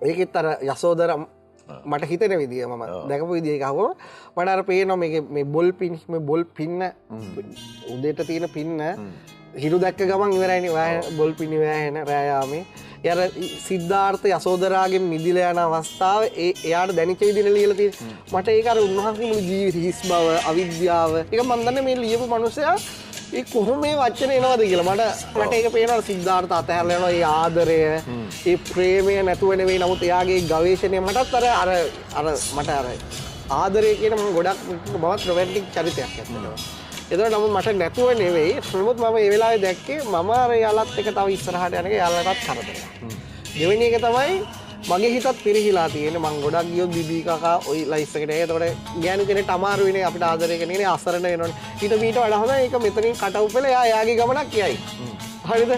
ඒකෙත් අර යසෝදර මට හිතෙන විදිය මම දැකපු විදිය එකහුව මට අර පේනවා මේ බොල් පින් මේ බොල් පින්න උදේට තියෙන පින්න හිරු දැක්ක ගමන් ඉවරයිනේ බොල් පින් වෑහෙන රෑයාමේ යර සිද්ධාර්ථ යසෝදරාගෙන් මිදිලා යන අවස්ථාව එයාට දැනිච්ච විදිහට ලියලා තියෙන්නේ මට ඒක අර උන්වහන්සේ මුළු ජීවිත හිස් බව අවිද්‍යාව ඒක මම දන්නේ මේ ලියපු මිනිසයා ඒ කොහොම මේ වචන එනවද කියලා මට ඒක පේනවා සිද්ධාර්ථ අතහැරලා යනවා ඒ ආදරය ඒ ප්‍රේමය නැතුව නෙවෙයි නමුත් එයාගේ ගවේෂණය මටත් අර මට අර ආදරය කියන මම ගොඩක් බවත් රොමැන්ටික් චරිතයක් ඇත්තටම එතකොට නමුත් මට නැතුව නෙවෙයි නමුත් මම ඒ වෙලාවේ දැක්කේ මම අර යාලත් එක තව ඉස්සරහට යන එක යාලටත් කරදරයක් දෙවෙනි එක තමයි මගේ හිතත් පිරිහිලා තියෙන්නේ මං ගොඩක් ගියොත් බිබී කකා ওই ලයිෆ් එකට ඒතකොට ගෑනු කෙනෙක්ට අමාරු වෙන්නේ අපිට ආදරය කරන්නේ අසරණ වෙනවනේ ඊට මීට වඩා හොඳයි ඒක මෙතනින් කට් අවුට් වෙලා එයාගේ ගමනක් යයි හරිද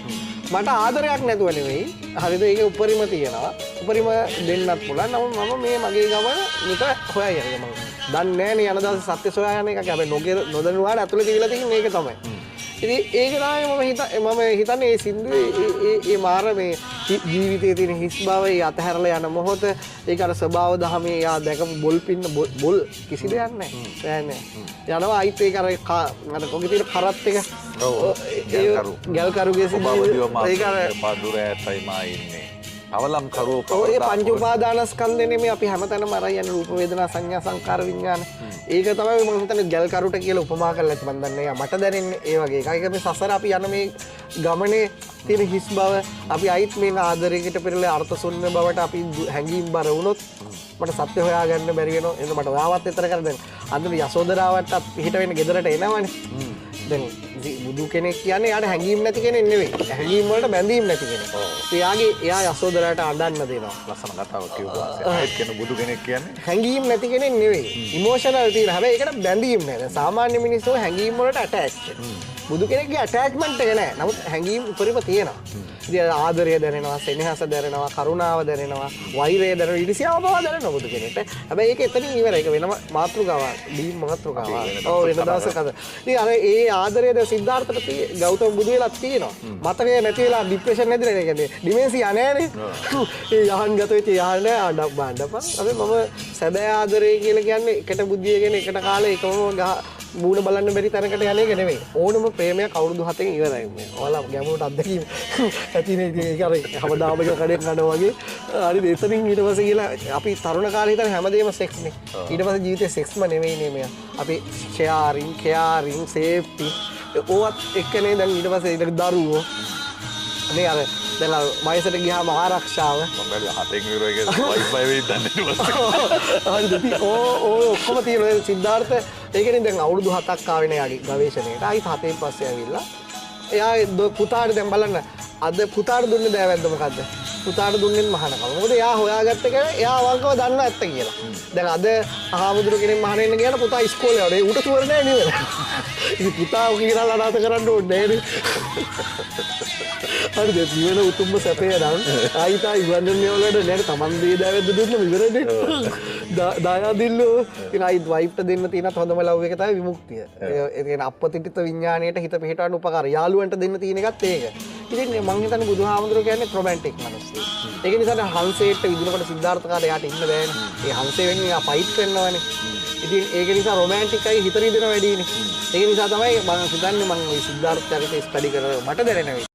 මට ආදරයක් නැතුව නෙවෙයි හරිද ඒක උපරිම තියෙනවා උපරිම දෙන්නත් පුළුවන් නමුත් මම මේ මගේ ගමන නිතර හොයයි යන්නේ මම දන්නේ නැහැ නේ යන දවසේ සත්‍ය සොයා යන එක හැබැයි නොදැනුවාට ඇතුලේ තියලා තියෙන මේක තමයි ඉතින් ඒක තමයි මම හිතන්නේ මේ සින්දුවේ ඒ මාර මේ ජීවිතයේ තියෙන හිස් බව ඒ අතහැරලා යන මොහොත ඒක අර ස්වභාව දහමේ යා දැකපු බොල් පින්න බොල් කිසි දෙයක් නැහැ යනවා අයිත් ඒක අර කොගේ තියෙන කරත් එක ගල් කරුගේ ඒක අර පදුර ඇතයි මා ඉන්නේ අවලම් කරෝ ඔය පංච උපාදානස්කන්ධනේ මේ අපි හැමතැනම අරන් යන රූප වේදනා සංඥා සංකාර විඥාන ඒක තමයි මම හිතන්නේ ගල් කරුට කියලා උපමා කරලා ඇති මම දන්නේ මට දැනෙන්නේ ඒ වගේ එකක් ඒක මේ සසර අපි යන මේ ගමනේ තියෙන හිස් බව අපි අයිත් මේ ආදරයකට පෙරලා අර්ථ ශූන්‍ය බවට අපි හැංගීම් බර වුණොත් මට සත්‍ය හොයාගන්න බැරි වෙනවා එන්න මට ඔයාවත් විතර කර දෙන්න අන්තිම යසෝදරාවට පිට වෙන ගෙදරට එනවනේ දැන් බුදු කෙනෙක් කියන්නේ යාට හැංගීම් නැති කෙනෙක් නෙවෙයි හැංගීම් වලට බැඳීම් නැති කෙනෙක් එයා යසෝදරාට අඬන්න දෙනවා ලස්සන කතාවක් කිව්වා ඒත් කියන බුදු කෙනෙක් කියන්නේ හැංගීම් නැති කෙනෙක් නෙවෙයි ඉමෝෂනල් තියෙන හැබැයි ඒකට බැඳීම් නැහැ සාමාන්‍ය මිනිස්සු හැංගීම් වලට ඇටැච්ඩ් බුදු කෙනෙක්ගේ ඇටැච්මන්ට් එක නැහැ නමුත් හැංගීම් උපරිම තියෙනවා ඉතින් ආදරය දැනෙනවා සෙනෙහස දැනෙනවා කරුණාව දැනෙනවා වෛරය දැනෙනවා ඊර්ෂ්‍යාව බව දැනෙනවා බුදු කෙනෙක්ට හැබැයි ඒක එතනින් ඉවරයි ඒක වෙනම මාතෘකාවක් ඩීම් මාතෘකාවක් ඔව් වෙන දවසක අද ඉතින් අර ඒ ආදරය දැන් සිද්ධාර්ථට ගෞතම බුදු වෙලා තියෙනවා මතකය නැති වෙලා ડિප්‍රෙෂන් නැතිලා ඒ කියන්නේ ඩිමෙන්සියා නැහැනේ ඒ යහන් ගත වෙච්ච යහන් නෑ අඬක් බාණ්ඩපන් අපි මම සැබෑ ආදරය කියලා කියන්නේ එකට බුද්ධිය කියන එකට කාලේ එකම මූණ බලන්න බැරි තැනකට යන එක නෙමෙයි ඕනම ප්‍රේමයක් අවුරුදු 7න් ඉවරයි මේ. ඔයාලා ගැඹුරට අත්දැකීම ඇතිනේ ඒක අර හැමදාම කඩෙන් කනවා වගේ. හරිද එතනින් ඊට පස්සේ කියලා අපි තරුණ කාලේ හිතන හැමදේම සෙක්ස් නේ. ඊට පස්සේ ජීවිතේ සෙක්ස්ම නෙමෙයි නේ මෙයා. අපි ෂෙයාරින්, කෙයාරින්, සේෆ්ටි ඕවත් එක්කනේ දැන් ඊට පස්සේ ඊට දරුවෝ. මේ අර දැන් වයසට ගියාම ආරක්ෂාව මම හතෙන් විරෝයක වයිෆයි වෙයි දන්නේ හරිද ඔක්කොම තියෙන සිද්ධාර්ථ ඒකනේ දැන් අවුරුදු 7ක් ආවෙන යාගේ ගවේෂණයට ආයි 7න් පස්සේ ඇවිල්ලා එයා පුතාට දැන් බලන්න අද පුතාට දුන්නේ දෑවැද්ද මොකද්ද පුතාට දුන්නේ මහානකම මොකද එයා හොයාගත්ත කෙනා එයා අවංකව දන්න ඇත්ත කියලා දැන් අද අහමුදුර කෙනෙක් මහාන වෙන්න ගියාම පුතා ඉස්කෝලේ යවලා ඌට සුවර නෑ නේද ඉතින් පුතා කියලා අනාථ කරන්න ඕනේ නේද හරිද ජීවන උතුම්ම සැපේ නම් ආයිතා ඉවන්නන්නේ වලට නේද තමන් දේ දෑවැද්ද දුන්නම ඉවරනේ දායාදිල්ලෝ ඉතින් ආයි වයිෆ්ට දෙන්න තියෙනත් හොඳම ලව් එක තමයි විමුක්තිය ඒ කියන්නේ අපපතිත විඥාණයට හිත පිහිටවන්න උපකාර යාළුවන්ට දෙන්න තියෙන එකත් ඒක ඉතින් මං හිතන්නේ බුදුහාමුදුරුවෝ කියන්නේ රොමැන්ටික් මිනිස්සු ඒක නිසා හංසේට විදිනකොට සිද්ධාර්ථ කාලේ යාට ඉන්න බෑනේ ඒ හංසේ වෙන්නේ යා ෆයිට් කරනවානේ ඉතින් ඒක නිසා රොමැන්ටික්යි හිත රිදෙන වැඩිනේ ඒක නිසා තමයි මම හිතන්නේ මම ওই සිද්ධාර්ථ චරිතය ස්ටඩි කරලා මට දැනෙනවා